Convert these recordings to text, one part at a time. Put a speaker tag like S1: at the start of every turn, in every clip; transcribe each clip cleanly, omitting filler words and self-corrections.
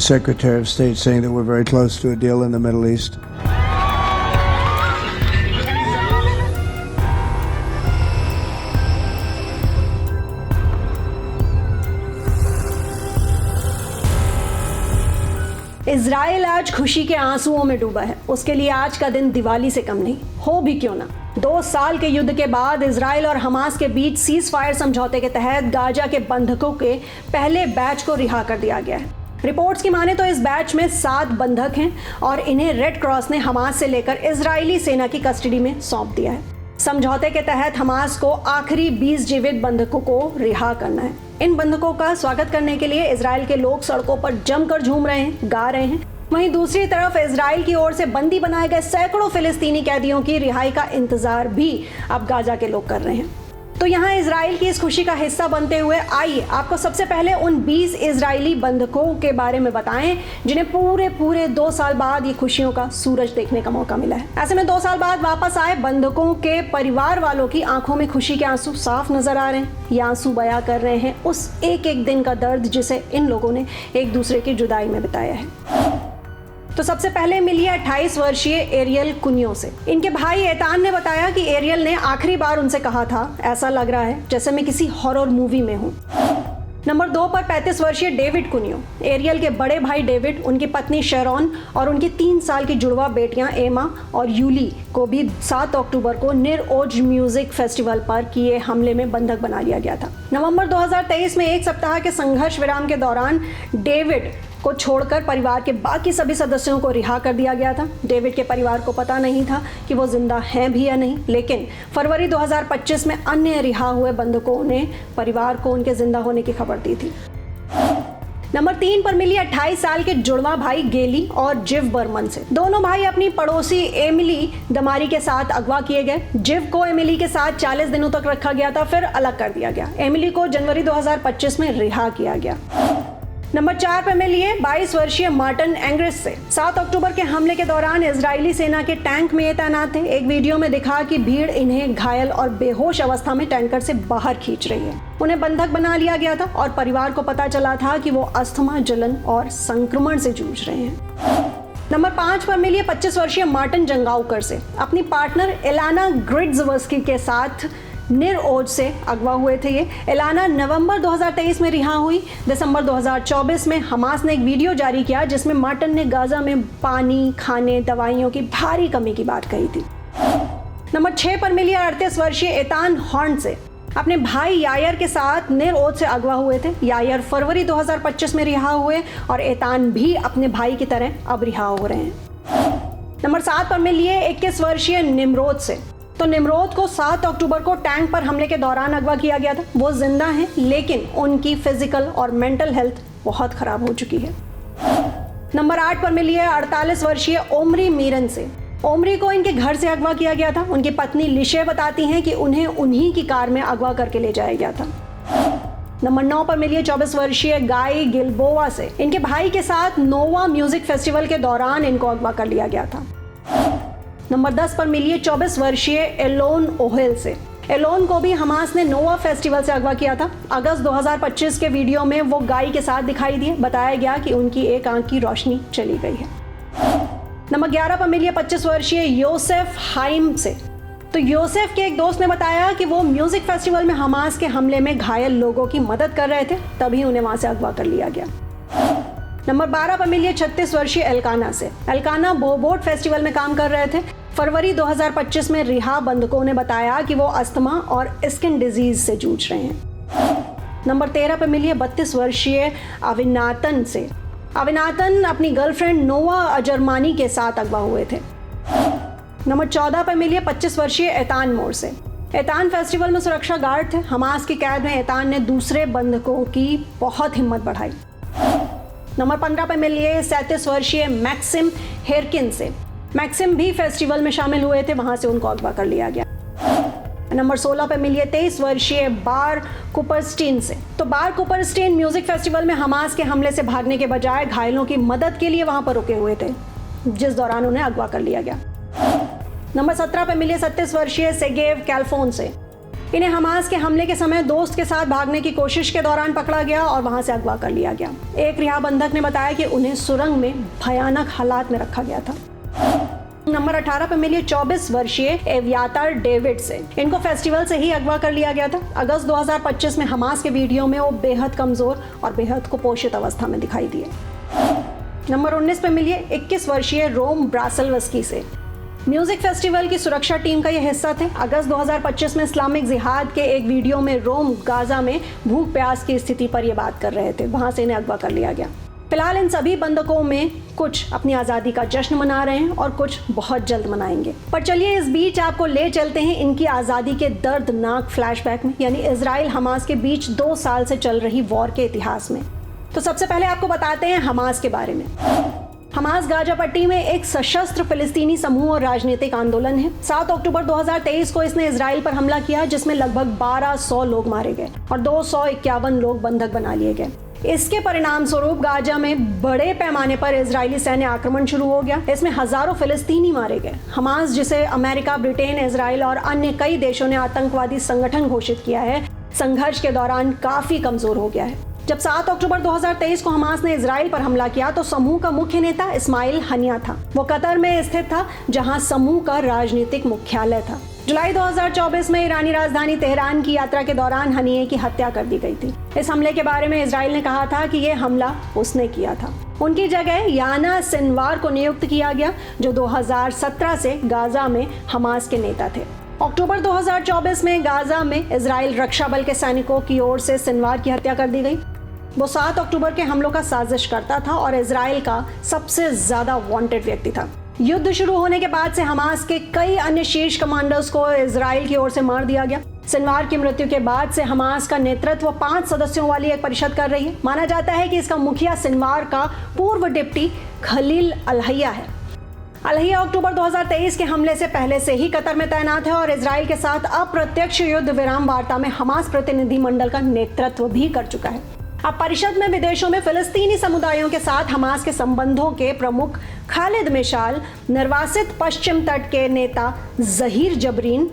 S1: Secretary of State saying that we're very close to a deal in the Middle East.
S2: Israel आज खुशी के आंसुओं में डूबा है। उसके लिए आज का दिन दिवाली से कम नहीं, हो भी क्यों ना। 2 साल के युद्ध के बाद इजराइल और हमास के बीच सीज फायर समझौते के तहत गाजा के बंधकों के पहले बैच को रिहा कर दिया गया है। रिपोर्ट्स की माने तो इस बैच में 7 बंधक हैं और इन्हें रेड क्रॉस ने हमास से लेकर इजरायली सेना की कस्टडी में सौंप दिया है। समझौते के तहत हमास को आखिरी 20 जीवित बंधकों को रिहा करना है। इन बंधकों का स्वागत करने के लिए इजराइल के लोग सड़कों पर जमकर झूम रहे हैं, गा रहे हैं। वहीं दूसरी तरफ इजराइल की ओर से बंदी बनाए गए सैकड़ों फिलिस्तीनी कैदियों की रिहाई का इंतजार भी अब गाजा के लोग कर रहे हैं। तो यहाँ इजराइल की इस खुशी का हिस्सा बनते हुए आइए आपको सबसे पहले उन 20 इजरायली बंधकों के बारे में बताएं जिन्हें पूरे 2 साल बाद ये खुशियों का सूरज देखने का मौका मिला है। ऐसे में 2 साल बाद वापस आए बंधकों के परिवार वालों की आंखों में खुशी के आंसू साफ नजर आ रहे हैं। ये आंसू बयां कर रहे हैं उस एक दिन का दर्द जिसे इन लोगों ने एक दूसरे की जुदाई में बिताया है। तो सबसे पहले मिली 28 वर्षीय एरियल कुनियो से। इनके भाई एतान ने बताया कि एरियल ने आखिरी बार उनसे कहा था, ऐसा लग रहा है जैसे मैं किसी हॉरर मूवी में हूँ। नंबर 2 पर 35 वर्षीय डेविड कुनियो। एरियल के बड़े भाई डेविड, उनकी पत्नी शेरॉन और उनकी 3 साल की जुड़वा बेटियां एमा और यूली को भी 7 अक्टूबर को निर ओज म्यूजिक फेस्टिवल पर किए हमले में बंधक बना लिया गया था। नवंबर 2023 में 1 सप्ताह के संघर्ष विराम के दौरान डेविड को छोड़कर परिवार के बाकी सभी सदस्यों को रिहा कर दिया गया था। डेविड के परिवार को पता नहीं था कि वो जिंदा हैं भी या नहीं, लेकिन फरवरी 2025 में अन्य रिहा हुए बंधकों ने परिवार को उनके जिंदा होने की खबर दी थी। नंबर 3 पर मिली 28 साल के जुड़वा भाई गेली और जिव बर्मन से। दोनों भाई अपनी पड़ोसी एमिली दमारी के साथ अगवा किए गए। जिव को एमिली के साथ 40 दिनों तक रखा गया था, फिर अलग कर दिया गया। एमिली को जनवरी 2025 में रिहा किया गया। नंबर 4 पर मिली 22 वर्षीय मार्टिन एंग्रिस से। 7 अक्टूबर के हमले के दौरान इजरायली सेना के टैंक में ये तैनात थे। एक वीडियो में दिखा कि भीड़ इन्हें घायल और बेहोश अवस्था में टैंकर से बाहर खींच रही है। उन्हें बंधक बना लिया गया था और परिवार को पता चला था कि वो अस्थमा, जलन और संक्रमण से जूझ रहे हैं। नंबर 5 पर मिली 25 वर्षीय मार्टिन जंगाउकर से। अपनी पार्टनर एलाना ग्रिड्जवस्की के साथ निर ओज से अगवा हुए थे ये। एलाना नवंबर 2023 में रिहा हुई। दिसंबर 2024 में हमास ने एक वीडियो जारी किया जिसमें मार्टिन ने गाजा में पानी, खाने, दवाइयों की भारी कमी की बात कही थी। नंबर 6 पर मिली 38 वर्षीय एतान हॉर्न से। अपने भाई यायर के साथ निर ओज से अगवा हुए थे। यायर फरवरी 2025 में रिहा हुए और एतान भी अपने भाई की तरह अब रिहा हो रहे हैं। नंबर 7 पर मिली 21 वर्षीय निमरोद से। तो निमरोद को 7 अक्टूबर को टैंक पर हमले के दौरान अगवा किया गया था। वो जिंदा हैं, लेकिन उनकी फिजिकल और मेंटल हेल्थ बहुत खराब हो चुकी है। नंबर 8 पर मिली 48 वर्षीय ओमरी मीरन से। ओमरी को इनके घर से अगवा किया गया था। उनकी पत्नी लिशे बताती हैं कि उन्हें उन्हीं की कार में अगवा करके ले जाया गया था। नंबर 9 पर मिली 24 वर्षीय गाय गिलबोवा से। इनके भाई के साथ नोवा म्यूजिक फेस्टिवल के दौरान इनको अगवा कर लिया गया था। नंबर 10 पर मिली 24 वर्षीय एलोन ओहेल से। एलोन को भी हमास ने नोवा फेस्टिवल से अगवा किया था। अगस्त 2025 के वीडियो में वो गाय के साथ दिखाई दिए। बताया गया कि उनकी एक आंख की रोशनी चली गई है। नंबर 11 पर मिली 25 वर्षीय योसेफ हाइम से। तो योसेफ के एक दोस्त ने बताया कि वो म्यूजिक फेस्टिवल में हमास के हमले में घायल लोगों की मदद कर रहे थे, तभी उन्हें वहां से अगवा कर लिया गया। नंबर 12 पर मिली 36 वर्षीय एल्काना से। एल्काना बोबोट फेस्टिवल में काम कर रहे थे। फरवरी 2025 में रिहा बंधकों ने बताया कि वो अस्थमा और स्किन डिजीज से जूझ रहे हैं। नंबर 13 पर मिली 32 वर्षीय अविनातन से। अविनातन अपनी गर्लफ्रेंड नोवा अजरमानी के साथ अगवा हुए थे। नंबर 14 पर मिली 25 वर्षीय एतान मोर से। एतान फेस्टिवल में सुरक्षा गार्ड थे। हमास की कैद में एतान ने दूसरे बंधकों की बहुत हिम्मत बढ़ाई। नंबर 15 पर मिली 37 वर्षीय मैक्सिम हेरकिन से। मैक्सिम भी फेस्टिवल में शामिल हुए थे, वहां से उनको अगवा कर लिया गया। नंबर 16 पे मिली 23 वर्षीय बार कुपरस्टीन से। तो बार कुपरस्टीन म्यूजिक फेस्टिवल में हमास के हमले से भागने के बजाय घायलों की मदद के लिए वहां पर रुके हुए थे, जिस दौरान उन्हें अगवा कर लिया गया। नंबर 17 पे मिली 37 वर्षीय सेगेव कैल्फोन से। इन्हें हमास के हमले के समय दोस्त के साथ भागने की कोशिश के दौरान पकड़ा गया और वहां से अगवा कर लिया गया। एक रिहा बंधक ने बताया कि उन्हें सुरंग में भयानक हालात में रखा गया था। नंबर 18 पे मिली 24 वर्षीय एवियातर डेविड से। इनको फेस्टिवल से ही अगवा कर लिया गया था। अगस्त 2025 में हमास के वीडियो में वो बेहद कमजोर और बेहद कुपोषित अवस्था में दिखाई दिए। नंबर 19 पे मिली 21 वर्षीय रोम ब्रासलवस्की से। म्यूजिक फेस्टिवल की सुरक्षा टीम का ये हिस्सा थे। अगस्त 2025 में इस्लामिक जिहाद के एक वीडियो में रोम गाजा में भूख प्यास की स्थिति पर ये बात कर रहे थे। वहां से इन्हें अगवा कर लिया गया। फिलहाल इन सभी बंधकों में कुछ अपनी आज़ादी का जश्न मना रहे हैं और कुछ बहुत जल्द मनाएंगे। पर चलिए इस बीच आपको ले चलते हैं इनकी आज़ादी के दर्दनाक फ्लैशबैक में, यानी इजराइल हमास के बीच 2 साल से चल रही वॉर के इतिहास में। तो सबसे पहले आपको बताते हैं हमास के बारे में। हमास गाजा पट्टी में एक सशस्त्र फिलिस्तीनी समूह और राजनीतिक आंदोलन है। 7 अक्टूबर 2023 को इसने इजराइल पर हमला किया, जिसमें लगभग 1200 लोग मारे गए और 251 लोग बंधक बना लिए गए। इसके परिणाम स्वरूप गाजा में बड़े पैमाने पर इजरायली सैन्य आक्रमण शुरू हो गया। इसमें हजारों फिलिस्तीनी मारे गए। हमास, जिसे अमेरिका, ब्रिटेन, इजराइल और अन्य कई देशों ने आतंकवादी संगठन घोषित किया है, संघर्ष के दौरान काफी कमजोर हो गया है। जब 7 अक्टूबर 2023 को हमास ने इजराइल पर हमला किया तो समूह का मुख्य नेता इस्माइल हनिया था। वो कतर में स्थित था, जहां समूह का राजनीतिक मुख्यालय था। जुलाई 2024 में ईरानी राजधानी तेहरान की यात्रा के दौरान हनिये की हत्या कर दी गई थी। इस हमले के बारे में इजराइल ने कहा था कि यह हमला उसने किया था। उनकी जगह याना सिनवार को नियुक्त किया गया, जो 2017 से गाजा में हमास के नेता थे। अक्टूबर 2024 में गाजा में इजराइल रक्षा बल के सैनिकों की ओर से सिनवार की हत्या कर दी गई। वो 7 अक्टूबर के हमलों का साजिश करता था और इजराइल का सबसे ज्यादा वांटेड व्यक्ति था। युद्ध शुरू होने के बाद से हमास के कई अन्य शीर्ष कमांडर्स को इजराइल की ओर से मार दिया गया। सिनवार की मृत्यु के बाद से हमास का नेतृत्व 5 सदस्यों वाली एक परिषद कर रही है। माना जाता है कि इसका मुखिया सिनवार का पूर्व डिप्टी खलील अलहैया है। अलहैया अक्टूबर 2023 के हमले से पहले से ही कतर में तैनात है और इजराइल के साथ अप्रत्यक्ष युद्ध विराम वार्ता में हमास प्रतिनिधि मंडल का नेतृत्व भी कर चुका है। अब परिषद में विदेशों में फिलिस्तीनी समुदायों के साथ हमास के संबंधों के प्रमुख खालिद मिशाल, निर्वासित पश्चिम तट के नेता जहीर जबरीन,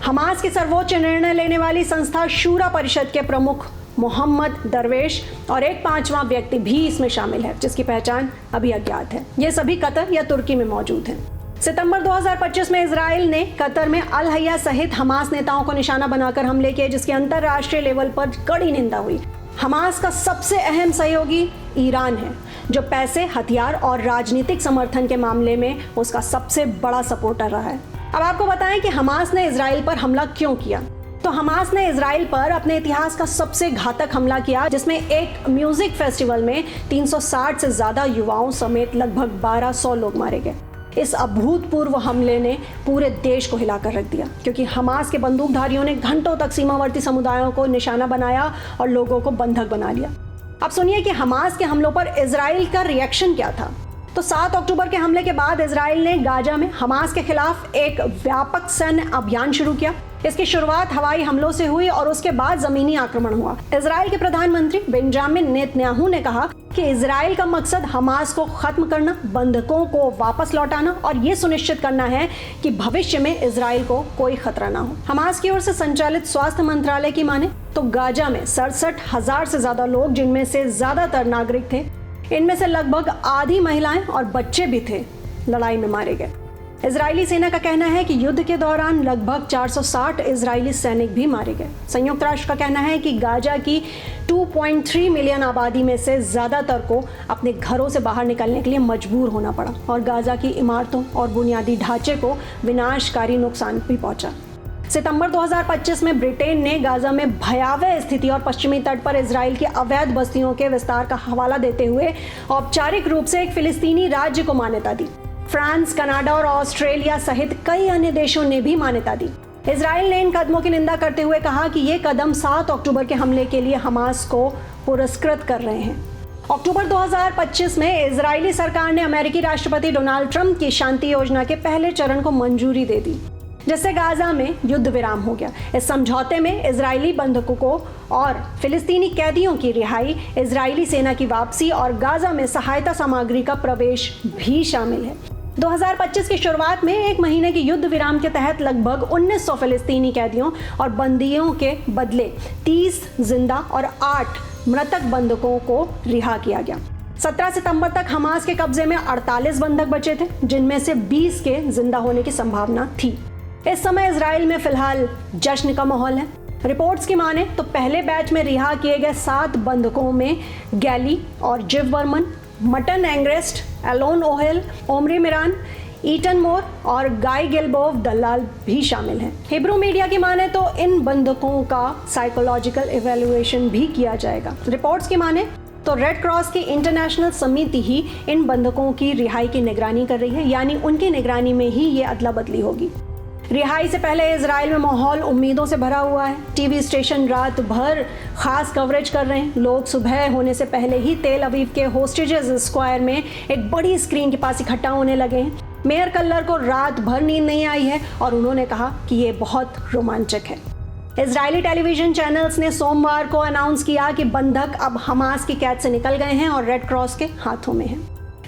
S2: हमास की सर्वोच्च निर्णय लेने वाली संस्था शूरा परिषद के प्रमुख मोहम्मद दरवेश और एक 5वां व्यक्ति भी इसमें शामिल है, जिसकी पहचान अभी अज्ञात है। ये सभी कतर या तुर्की में मौजूद हैं। सितंबर 2025 में इजराइल ने कतर में अलहैया सहित हमास नेताओं को निशाना बनाकर हमले किए, जिसकी अंतर्राष्ट्रीय लेवल पर कड़ी निंदा हुई। हमास का सबसे अहम सहयोगी ईरान है, जो पैसे, हथियार और राजनीतिक समर्थन के मामले में उसका सबसे बड़ा सपोर्टर रहा है। अब आपको बताएं कि हमास ने इजराइल पर हमला क्यों किया। तो हमास ने इजराइल पर अपने इतिहास का सबसे घातक हमला किया, जिसमें एक म्यूजिक फेस्टिवल में 360 से ज्यादा युवाओं समेत लगभग 1200 लोग मारे गए। इस अभूतपूर्व हमले ने पूरे देश को हिलाकर रख दिया, क्योंकि हमास के बंदूकधारियों ने घंटों तक सीमावर्ती समुदायों को निशाना बनाया और लोगों को बंधक बना लिया। अब सुनिए कि हमास के हमलों पर इजराइल का रिएक्शन क्या था। तो 7 अक्टूबर के हमले के बाद इजराइल ने गाजा में हमास के खिलाफ एक व्यापक सैन्य अभियान शुरू किया। इसकी शुरुआत हवाई हमलों से हुई और उसके बाद जमीनी आक्रमण हुआ। इजराइल के प्रधानमंत्री बेंजामिन नेतन्याहू ने कहा कि इजराइल का मकसद हमास को खत्म करना, बंधकों को वापस लौटाना और ये सुनिश्चित करना है कि भविष्य में इजराइल को कोई खतरा ना हो। हमास की ओर से संचालित स्वास्थ्य मंत्रालय की माने तो गाजा में 67,000 से ज्यादा लोग, जिनमें से ज्यादातर नागरिक थे, इनमें से लगभग आधी महिलाएं और बच्चे भी थे, लड़ाई में मारे गए। इजरायली सेना का कहना है कि युद्ध के दौरान लगभग 460 इजरायली सैनिक भी मारे गए। संयुक्त राष्ट्र का कहना है कि गाजा की 2.3 मिलियन आबादी में से ज्यादातर को अपने घरों से बाहर निकलने के लिए मजबूर होना पड़ा और गाजा की इमारतों और बुनियादी ढांचे को विनाशकारी नुकसान भी पहुंचा। सितंबर 2025 में ब्रिटेन ने गाजा में भयावह स्थिति और पश्चिमी तट पर इजराइल की अवैध बस्तियों के विस्तार का हवाला देते हुए औपचारिक रूप से एक फिलिस्तीनी राज्य को मान्यता दी। फ्रांस, कनाडा और ऑस्ट्रेलिया सहित कई अन्य देशों ने भी मान्यता दी। इजराइल ने इन कदमों की निंदा करते हुए कहा कि ये कदम 7 अक्टूबर के हमले के लिए हमास को पुरस्कृत कर रहे हैं। अक्टूबर 2025 में इजरायली सरकार ने अमेरिकी राष्ट्रपति डोनाल्ड ट्रंप की शांति योजना के पहले चरण को मंजूरी दे दी, जिससे गाजा में युद्ध विराम हो गया। इस समझौते में इजरायली बंधकों को और फिलिस्तीनी कैदियों की रिहाई, इजरायली सेना की वापसी और गाजा में सहायता सामग्री का प्रवेश भी शामिल है। 2025 की शुरुआत में 1 महीने के युद्ध विराम के तहत लगभग 1900 फिलिस्तीनी कैदियों और बंदियों के बदले 30 जिंदा और 8 मृतक बंधकों को रिहा किया गया। 17 सितंबर तक हमास के कब्जे में 48 बंधक बचे थे, जिनमें से 20 के जिंदा होने की संभावना थी। इस समय इजराइल में फिलहाल जश्न का माहौल है। रिपोर्ट्स की माने तो पहले बैच में रिहा किए गए 7 बंधकों में गैली और Ziv Berman, Matan Angrest, Alon Ohel, Omri Miran, Eitan Mor और गाय गिलबोव दलाल भी शामिल हैं। हिब्रू मीडिया की माने तो इन बंधकों का साइकोलॉजिकल इवैल्यूएशन भी किया जाएगा। रिपोर्ट्स की माने तो रेड क्रॉस की इंटरनेशनल समिति ही इन बंधकों की रिहाई की निगरानी कर रही है, यानी उनकी निगरानी में ही ये अदला बदली होगी। रिहाई से पहले इजराइल में माहौल उम्मीदों से भरा हुआ है। टीवी स्टेशन रात भर खास कवरेज कर रहे हैं। लोग सुबह होने से पहले ही तेल अवीव के होस्टेजेस स्क्वायर में एक बड़ी स्क्रीन के पास इकट्ठा होने लगे हैं। मेयर कल्लर को रात भर नींद नहीं आई है और उन्होंने कहा कि ये बहुत रोमांचक है। इजरायली टेलीविजन चैनल्स ने सोमवार को अनाउंस किया कि बंधक अब हमास की कैद से निकल गए हैं और रेड क्रॉस के हाथों में हैं।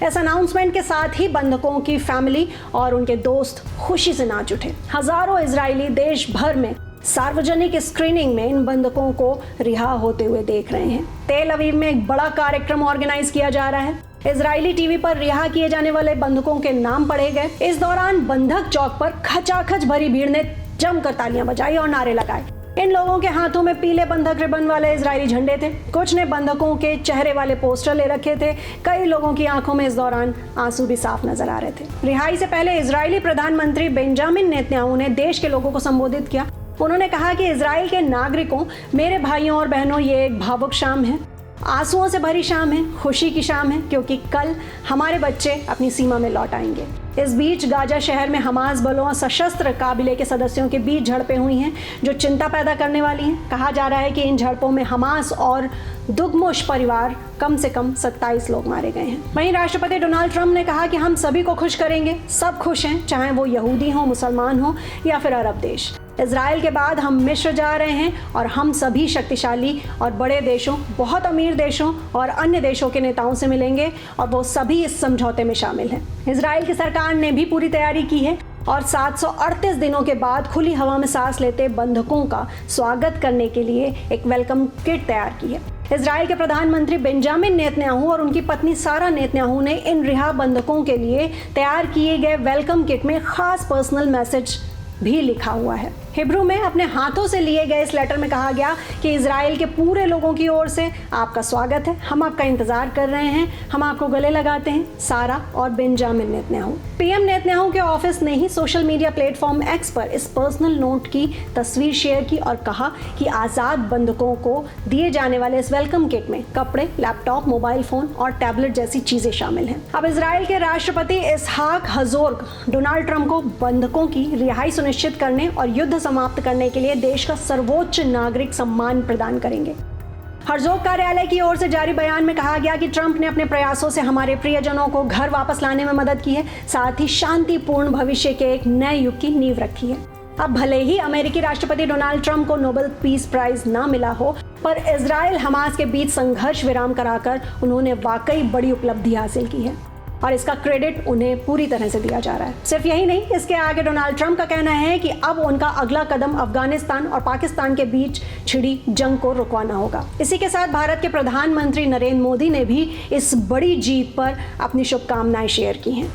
S2: इस अनाउंसमेंट के साथ ही बंधकों की फैमिली और उनके दोस्त खुशी से नाच उठे। हजारों इजरायली देश भर में सार्वजनिक स्क्रीनिंग में इन बंधकों को रिहा होते हुए देख रहे हैं। तेल अवीव में एक बड़ा कार्यक्रम ऑर्गेनाइज किया जा रहा है। इजरायली टीवी पर रिहा किए जाने वाले बंधकों के नाम पढ़े गए। इस दौरान बंधक चौक पर खचाखच भरी भीड़ ने जमकर तालियां बजाई और नारे लगाए। इन लोगों के हाथों में पीले बंधक रिबन वाले इजरायली झंडे थे। कुछ ने बंधकों के चेहरे वाले पोस्टर ले रखे थे। कई लोगों की आंखों में इस दौरान आंसू भी साफ नजर आ रहे थे। रिहाई से पहले इजरायली प्रधानमंत्री बेंजामिन नेतन्याहू ने देश के लोगों को संबोधित किया। उन्होंने कहा कि इजराइल के नागरिकों, मेरे भाइयों और बहनों, ये एक भावुक शाम है, आंसुओं से भरी शाम है, खुशी की शाम है, क्योंकि कल हमारे बच्चे अपनी सीमा में लौट आएंगे। इस बीच गाजा शहर में हमास बलों और सशस्त्र काबिले के सदस्यों के बीच झड़पें हुई हैं, जो चिंता पैदा करने वाली हैं। कहा जा रहा है कि इन झड़पों में हमास और दुगमुश परिवार कम से कम 27 लोग मारे गए हैं। वहीं राष्ट्रपति डोनाल्ड ट्रंप ने कहा कि हम सभी को खुश करेंगे। सब खुश हैं, चाहे वो यहूदी हो, मुसलमान हो या फिर अरब देश। इजराइल के बाद हम मिस्र जा रहे हैं और हम सभी शक्तिशाली और बड़े देशों, बहुत अमीर देशों और अन्य देशों के नेताओं से मिलेंगे और वो सभी इस समझौते में शामिल हैं। इजराइल की सरकार ने भी पूरी तैयारी की है और 738 दिनों के बाद खुली हवा में सांस लेते बंधकों का स्वागत करने के लिए एक वेलकम किट तैयार की है। इजराइल के प्रधानमंत्री बेंजामिन नेतन्याहू और उनकी पत्नी सारा नेतन्याहू ने इन रिहा बंधकों के लिए तैयार किए गए वेलकम किट में खास पर्सनल मैसेज भी लिखा हुआ है। हिब्रू में अपने हाथों से लिए गए इस लेटर में कहा गया कि इजराइल के पूरे लोगों की ओर से आपका स्वागत है, हम आपका इंतजार कर रहे हैं, हम आपको गले लगाते हैं, सारा और बेंजामिन नेतन्याहू। पीएम नेतन्याहू के ऑफिस ने ही सोशल मीडिया प्लेटफॉर्म एक्स पर इस पर्सनल नोट की तस्वीर शेयर की और कहा कि आजाद बंधकों को दिए जाने वाले इस वेलकम किट में कपड़े, लैपटॉप, मोबाइल फोन और टैबलेट जैसी चीजें शामिल हैं। अब इजराइल के राष्ट्रपति इसहाक हर्जोग डोनाल्ड ट्रंप को बंधकों की रिहाई सुनिश्चित करने और युद्ध समाप्त करने के लिए देश का सर्वोच्च नागरिक सम्मान प्रदान करेंगे। हर्जोग कार्यालय की ओर से जारी बयान में कहा गया कि ट्रंप ने अपने प्रयासों से हमारे प्रियजनों को घर वापस लाने में मदद की है, साथ ही शांतिपूर्ण भविष्य के एक नए युग की नींव रखी है। अब भले ही अमेरिकी राष्ट्रपति डोनाल्ड ट्रंप को नोबेल पीस प्राइज ना मिला हो, पर इजराइल हमास के बीच संघर्ष विराम कराकर उन्होंने वाकई बड़ी उपलब्धि हासिल की है और इसका क्रेडिट उन्हें पूरी तरह से दिया जा रहा है। सिर्फ यही नहीं, इसके आगे डोनाल्ड ट्रंप का कहना है कि अब उनका अगला कदम अफगानिस्तान और पाकिस्तान के बीच छिड़ी जंग को रुकवाना होगा। इसी के साथ भारत के प्रधानमंत्री नरेंद्र मोदी ने भी इस बड़ी जीत पर अपनी शुभकामनाएं शेयर की हैं।